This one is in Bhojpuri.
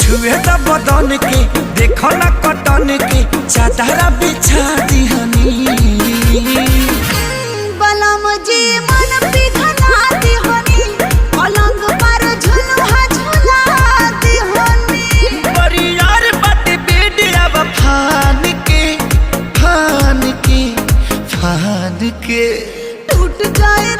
छुए त बदन के देखो ना कटन के चादरा बिछा दिहनी बलम जी मन पिघला दिहनी पलंग पर झुलुहा झुला दिहनी बड़ी यार बात बेड अब फान के फान के फान के टूट जाए